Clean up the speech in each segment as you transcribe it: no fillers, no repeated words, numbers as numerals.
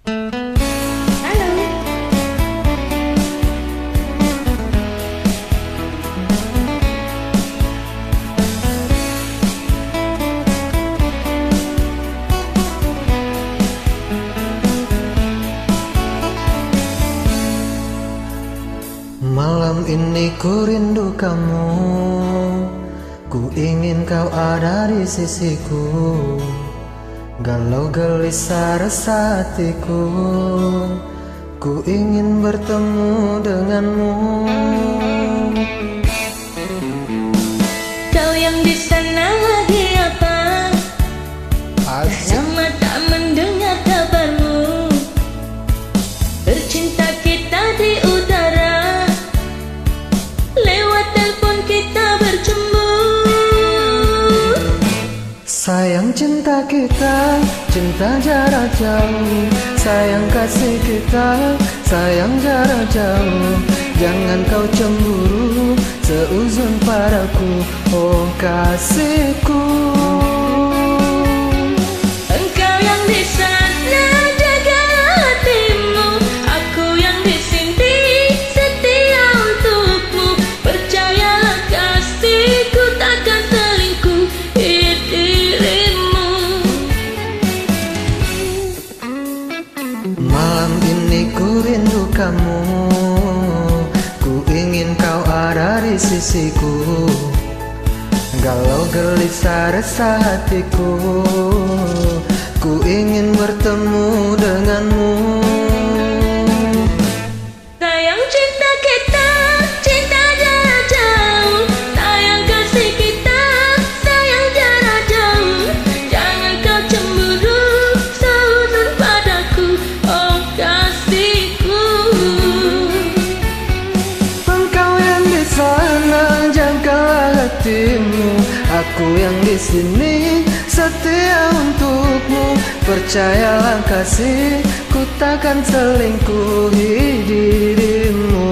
Malam ini ku rindu kamu, ku ingin kau ada di sisiku. Galau gelisah resah hatiku, ku ingin bertemu denganmu. Kau yang di sana lagi apa? Lama tak mendengar kabarmu. Bercinta kita di udara, lewat telepon kita bercumbu. Sayang cinta kita, cinta jarak jauh. Sayang kasih kita, sayang jarak jauh. Jangan kau cemburu, seuzon padaku, oh kasihku. Engkau yang di sana jaga hatimu, aku yang di sini setia untukmu. Percayalah kasihku takkan selingkuh di dirimu. Malam ini ku rindu kamu, ku ingin kau ada di sisiku. Galau gelisah resah hatiku, ku ingin bertemu denganmu. Sayang cinta kita, cinta jarak jauh. Sayang kasih kita, sayang jarak jauh. Jangan kau cemburu, seuzon padaku, oh kasihku. Engkau yang di sana jagalah hatimu, aku yang di sini setia untukmu. Percayalah kasih, ku takkan selingkuhi dirimu.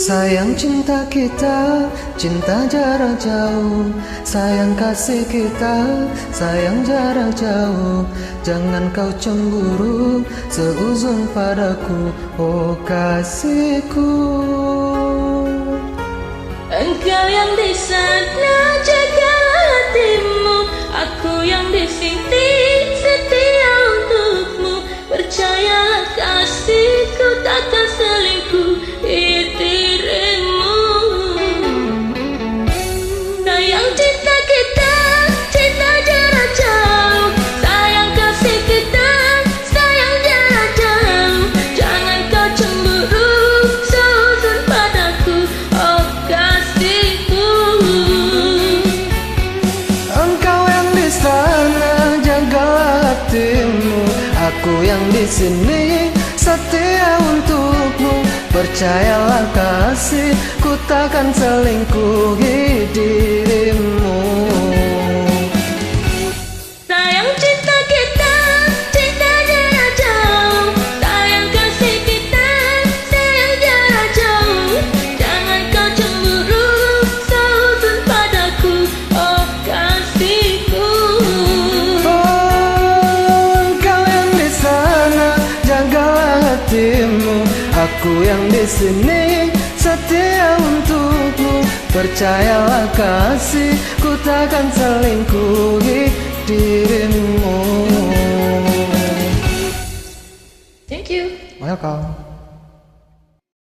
Sayang cinta kita, cinta jarak jauh. Sayang kasih kita, sayang jarak jauh. Jangan kau cemburu, seuzon padaku, oh kasihku. Engkau yang di sana jaga hatimu, aku yang di sini setia untukmu. Percayalah kasihku takkan selingkuh di dirimu. Sayang cinta kita, cinta jarak jauh. Sayang kasih kita, sayang jarak jauh. Jangan kau cemburu, seuzon padaku, oh kasihku. Engkau yang di sana jagalah hatimu, aku yang di sini setia untukmu. Percayalah kasih, ku takkan selingkuhi dirimu. Sayang cinta kita, cinta jarak jauh. Sayang kasih kita, sayang jarak jauh. Jangan kau cemburu, seuzon padaku, oh kasihku. Engkau yang di sana jagalah hatimu, aku yang di sini setia untukmu. Percayalah kasih, ku takkan selingkuhi dirimu. Thank you. Welcome.